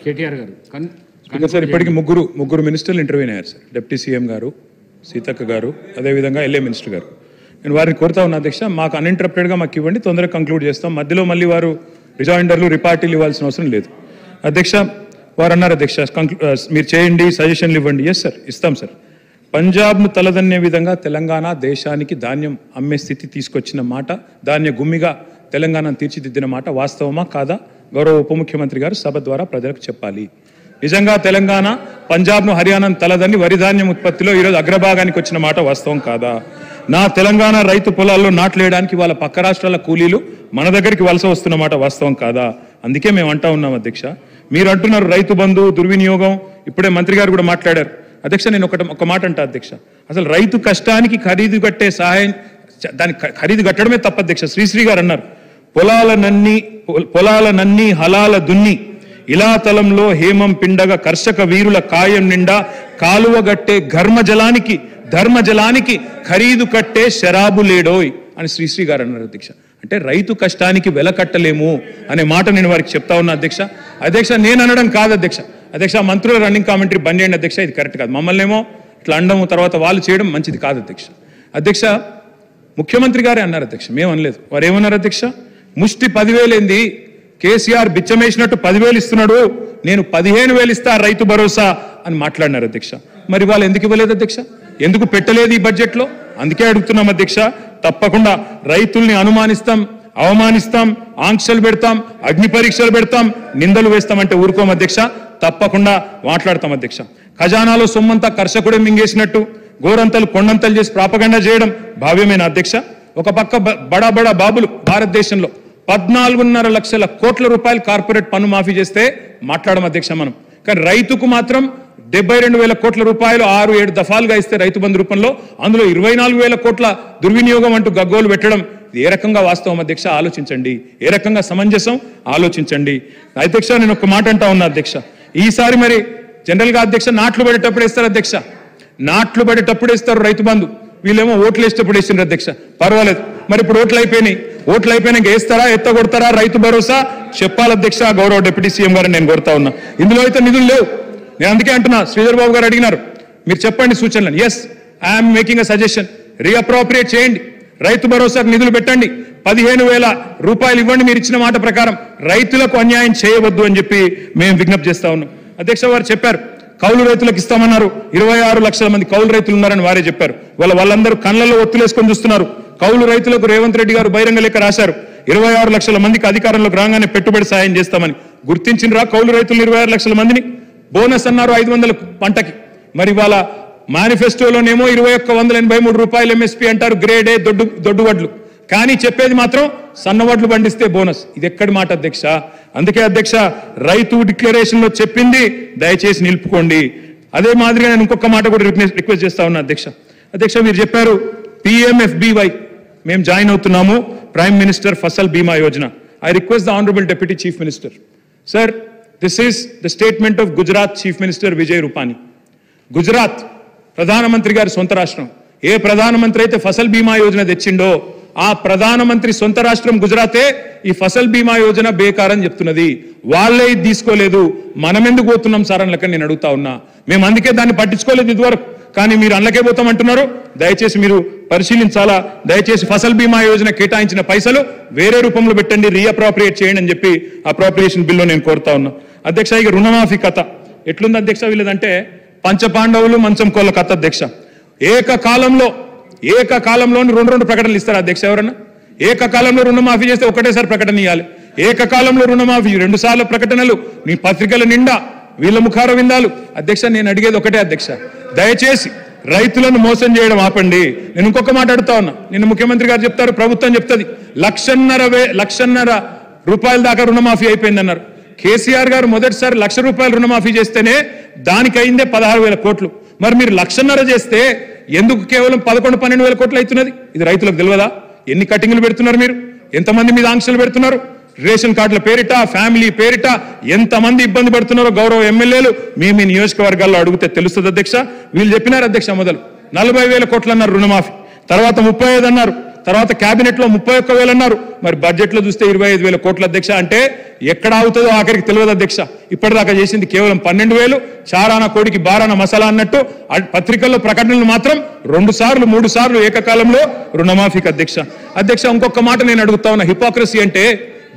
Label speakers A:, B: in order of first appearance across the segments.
A: కేటీఆర్ గారు
B: సార్ ఇప్పటికి ముగ్గురు మినిస్టర్లు ఇంటర్వ్యూ అయ్యారు సార్. డిప్యూటీ సీఎం గారు, సీతక్క గారు, అదేవిధంగా ఎల్ఏ మినిస్టర్ గారు. నేను వారిని కోరుతా ఉన్నా అధ్యక్ష, మాకు అన్ఇంటరప్టెడ్గా మాకు ఇవ్వండి, తొందరగా కంక్లూడ్ చేస్తాం. మధ్యలో మళ్ళీ వారు రిజాయిండర్లు రిపార్టీలు ఇవ్వాల్సిన అవసరం లేదు. అధ్యక్ష వారు అన్నారు అధ్యక్ష మీరు చేయండి, సజెషన్లు ఇవ్వండి. ఎస్ సార్, ఇస్తాం సార్. పంజాబ్ను తలదన్నే విధంగా తెలంగాణ దేశానికి ధాన్యం అమ్మే స్థితి తీసుకొచ్చిన మాట, ధాన్య గుమ్మిగా తెలంగాణను తీర్చిదిద్దిన మాట వాస్తవమా కాదా? గౌరవ ఉప ముఖ్యమంత్రి గారు సభ ద్వారా ప్రజలకు చెప్పాలి. నిజంగా తెలంగాణ పంజాబ్ను హర్యానాను తలదన్ని వరి ధాన్యం ఉత్పత్తిలో ఈరోజు అగ్రభాగానికి వచ్చిన మాట వాస్తవం కాదా? నా తెలంగాణ రైతు పొలాల్లో నాట్లేయడానికి వాళ్ళ పక్క రాష్ట్రాల కూలీలు మన దగ్గరికి వలస వస్తున్న మాట వాస్తవం కాదా? అందుకే మేము అంటా ఉన్నాం అధ్యక్ష. మీరు అంటున్నారు రైతు బంధు దుర్వినియోగం, ఇప్పుడే మంత్రి గారు కూడా మాట్లాడారు. అధ్యక్ష నేను ఒక మాట అంటా అధ్యక్ష, అసలు రైతు కష్టానికి ఖరీదు కట్టే సహాయం, దానికి ఖరీదు కట్టడమే తప్ప అధ్యక్ష. శ్రీశ్రీ గారు అన్నారు, పొలాలనన్నీ హలాల దున్ని ఇలాతలంలో హేమం పిండగ కర్షక వీరుల కాయం నిండా కాలువగట్టే ధర్మజలానికి ఖరీదు కట్టే శరాబు లేడోయ్ అని శ్రీశ్రీ గారు అన్నారు అధ్యక్ష. అంటే రైతు కష్టానికి వెల కట్టలేము అనే మాట నేను వారికి చెప్తా ఉన్నా అధ్యక్ష. అధ్యక్ష నేను అనడం కాదు అధ్యక్ష. అధ్యక్ష మంత్రుల రన్నింగ్ కామెంటరీ బంద్ చేయండి అధ్యక్ష, ఇది కరెక్ట్ కాదు. మమ్మల్ని ఏమో ఇట్లా అండము తర్వాత వాళ్ళు చేయడం మంచిది కాదు అధ్యక్ష. అధ్యక్ష ముఖ్యమంత్రి గారే అన్నారు అధ్యక్ష, మేము అనలేదు. వారు ఏమన్నారు అధ్యక్ష, ముష్టి 10,000 ఏంది, కేసీఆర్ బిచ్చమేసినట్టు 10,000 ఇస్తున్నాడు, నేను 15,000 ఇస్తా రైతు భరోసా అని మాట్లాడినారు అధ్యక్ష. మరి వాళ్ళు ఎందుకు ఇవ్వలేదు అధ్యక్ష? ఎందుకు పెట్టలేదు ఈ బడ్జెట్లో? అందుకే అడుగుతున్నాం అధ్యక్ష. తప్పకుండా రైతుల్ని అనుమానిస్తాం, అవమానిస్తాం, ఆంక్షలు పెడతాం, అగ్ని పరీక్షలు పెడతాం, నిందలు వేస్తామంటే ఊరుకోం అధ్యక్ష. తప్పకుండా మాట్లాడతాం అధ్యక్ష. ఖజానాలో సొమ్మంతా కర్షకుడే మింగేసినట్టు గోరంతలు కొండంతలు చేసి ప్రాపగండా చేయడం భావ్యమైన అధ్యక్ష. ఒక పక్క బడా బాబులు భారతదేశంలో 14.5 లక్షల కోట్ల రూపాయలు కార్పొరేట్ పన్ను మాఫీ చేస్తే మాట్లాడడం అధ్యక్ష మనం. కానీ రైతుకు మాత్రం 72,000 కోట్ల రూపాయలు 6-7 దఫాలుగా ఇస్తే రైతు బంధు రూపంలో, అందులో 24,000 కోట్ల దుర్వినియోగం అంటూ గగ్గోలు పెట్టడం ఏ రకంగా వాస్తవం అధ్యక్ష? ఆలోచించండి. ఏ రకంగా సమంజసం ఆలోచించండి అధ్యక్ష. నేను ఒక మాట అంటా ఉన్నా అధ్యక్ష, ఈసారి మరి జనరల్గా అధ్యక్ష నాట్లు పడేటప్పుడు వేస్తారు అధ్యక్ష, నాట్లు పడేటప్పుడు వేస్తారు రైతు బంధు, వీళ్ళేమో ఓట్లు వేసేటప్పుడు వేసిండ్రు అధ్యక్ష. పర్వాలేదు, మరి ఇప్పుడు ఓట్లు అయిపోయినాక వేస్తారా, ఎత్తగొడతారా రైతు భరోసా? చెప్పాలి అధ్యక్ష గౌరవ డిప్యూటీ సీఎం గారు నేను కోరుతా ఉన్నా. ఇందులో అయితే నిధులు లేవు. నేను అందుకే అంటున్నా, శ్రీధర్ బాబు గారు అడిగినారు, మీరు చెప్పండి సూచనలను. Yes, I'm making a suggestion, reappropriate చేయండి, రైతు భరోసాకు నిధులు పెట్టండి, 15,000 రూపాయలు ఇవ్వండి. మీరు ఇచ్చిన మాట ప్రకారం రైతులకు అన్యాయం చేయవద్దు అని చెప్పి మేము విజ్ఞప్తి చేస్తా ఉన్నాం అధ్యక్ష. వారు చెప్పారు కౌలు రైతులకు ఇస్తామన్నారు, 26 లక్షల మంది కౌలు రైతులు ఉన్నారని వారే చెప్పారు. వాళ్ళందరూ కళ్ళల్లో ఒత్తులేసుకొని చూస్తున్నారు. కౌలు రైతులకు రేవంత్ రెడ్డి గారు బహిరంగ లేఖ రాశారు, 26 లక్షల మందికి అధికారంలోకి రాగానే పెట్టుబడి సాయం చేస్తామని. గుర్తించినరా కౌలు రైతులు 26 లక్షల మందిని? బోనస్ అన్నారు 500 పంటకి. మరి వాళ్ళ మేనిఫెస్టోలోనేమో 2183 రూపాయలు ఎంఎస్పీ అంటారు, గ్రేడ్ ఏ దొడ్డు వడ్లు. కానీ చెప్పేది మాత్రం సన్నవడ్లు పండిస్తే బోనస్. ఇది ఎక్కడి మాట అధ్యక్ష? అందుకే అధ్యక్ష రైతు డిక్లరేషన్ లో చెప్పింది దయచేసి నిలుపుకోండి. అదే మాదిరిగా నేను ఇంకొక మాట కూడా రిక్వెస్ట్ చేస్తా ఉన్నా అధ్యక్ష. మీరు చెప్పారు PMFBY మేము జాయిన్ అవుతున్నాము, ప్రైమ్ మినిస్టర్ ఫసల్ బీమా Yojana. I request the honourable deputy chief minister, sir this is the statement of Gujarat chief minister Vijay Rupani. Gujarat ప్రధానమంత్రి గారి సొంత రాష్ట్రం. ఏ ప్రధానమంత్రి అయితే ఫసల్ బీమా యోజన తెచ్చిండో ఆ ప్రధానమంత్రి సొంత రాష్ట్రం గుజరాతే ఈ ఫసల్ బీమా యోజన బేకారని చెప్తున్నది. వాళ్ళే ఇది తీసుకోలేదు, మనం ఎందుకు పోతున్నాం సార్ అని నేను అడుగుతా ఉన్నా. మేము అందుకే దాన్ని పట్టించుకోలేదు ఇదివరకు, కానీ మీరు అందులోకే పోతామంటున్నారు. దయచేసి మీరు పరిశీలించాలా. దయచేసి ఫసల్ బీమా యోజన కేటాయించిన పైసలు వేరే రూపంలో పెట్టండి, రీఅప్రోప్రియేట్ చేయండి అని చెప్పి అప్రోప్రియేషన్ బిల్లు నేను కోరుతా ఉన్నా అధ్యక్ష. ఇక రుణమాఫీ కథ ఎట్లుంది అధ్యక్ష? వీళ్ళదంటే పంచపాండవులు మంచం కోళ్ళ కథ అధ్యక్ష. ఏకకాలంలో 2 ప్రకటనలు ఇస్తారు అధ్యక్ష. ఎవరన్నా ఏకకాలంలో రుణమాఫీ చేస్తే ఒకటేసారి ప్రకటన ఇవ్వాలి. ఏకకాలంలో రుణమాఫీ 2 సార్లు ప్రకటనలు, నీ పత్రికల నిండా వీళ్ళ ముఖార విందాలు. అధ్యక్ష నేను అడిగేది ఒకటే అధ్యక్ష, దయచేసి రైతులను మోసం చేయడం ఆపండి. నేను ఇంకొక మాట అడుగుతా ఉన్నా. నిన్న ముఖ్యమంత్రి గారు చెప్తారు, ప్రభుత్వం చెప్తుంది 1,50,000 రూపాయల దాకా రుణమాఫీ అయిపోయిందన్నారు. కేసీఆర్ గారు మొదటిసారి 1,00,000 రూపాయలు రుణమాఫీ చేస్తేనే దానికి అయిందే 16,000 కోట్లు. మరి మీరు 1,50,000 చేస్తే ఎందుకు కేవలం 11-12,000 కోట్లు అవుతున్నది? ఇది రైతులకు తెలియదా? ఎన్ని కటింగ్లు పెడుతున్నారు మీరు? ఎంతమంది మీద ఆంక్షలు పెడుతున్నారు? రేషన్ కార్డుల పేరిట, ఫ్యామిలీ పేరిట ఎంతమంది ఇబ్బంది పడుతున్నారో గౌరవ ఎమ్మెల్యేలు మీ నియోజకవర్గాల్లో అడిగితే తెలుస్తుంది అధ్యక్ష. వీళ్ళు చెప్పినారు అధ్యక్ష, మొదలు 40,000 కోట్లు అన్నారు రుణమాఫీ, తర్వాత 35 అన్నారు, తర్వాత కేబినెట్ లో 31,000 అన్నారు, మరి బడ్జెట్ లో చూస్తే 25,000 కోట్ల అధ్యక్ష. అంటే ఎక్కడ అవుతుందో ఆఖరికి తెలియదు అధ్యక్ష. ఇప్పటిదాకా చేసింది కేవలం 12,000, చారాన కోడికి బారాన మసాలా అన్నట్టు పత్రికల్లో ప్రకటనలు మాత్రం 2 సార్లు 3 సార్లు ఏకకాలంలో రుణమాఫీకి అధ్యక్ష. అధ్యక్ష ఇంకొక మాట నేను అడుగుతా ఉన్నా, హిపోక్రసీ అంటే,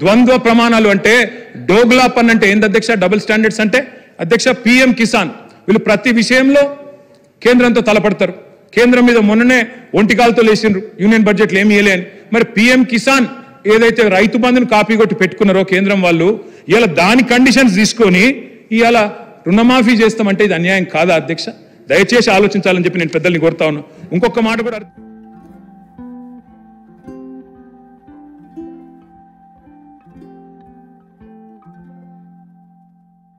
B: ద్వంద్వ ప్రమాణాలు అంటే, డోగ్లా పన్ అంటే ఏంది అధ్యక్ష, డబుల్ స్టాండర్డ్స్ అంటే అధ్యక్ష. పిఎం కిసాన్ వీళ్ళు ప్రతి విషయంలో కేంద్రంతో తలపడతారు. కేంద్రం మీద మొన్ననే ఒంటికాలతో లేచిండ్రు, యూనియన్ బడ్జెట్లు ఏమి ఇయ్యలే అని. మరి పిఎం కిసాన్ ఏదైతే రైతు బంధును కాపీ కొట్టి పెట్టుకున్నారో కేంద్రం వాళ్ళు, ఇలా దాని కండిషన్స్ తీసుకొని ఇవాళ రుణమాఫీ చేస్తామంటే ఇది అన్యాయం కాదా అధ్యక్ష? దయచేసి ఆలోచించాలని చెప్పి నేను పెద్దల్ని కోరుతా ఉన్నా. ఇంకొక మాట కూడా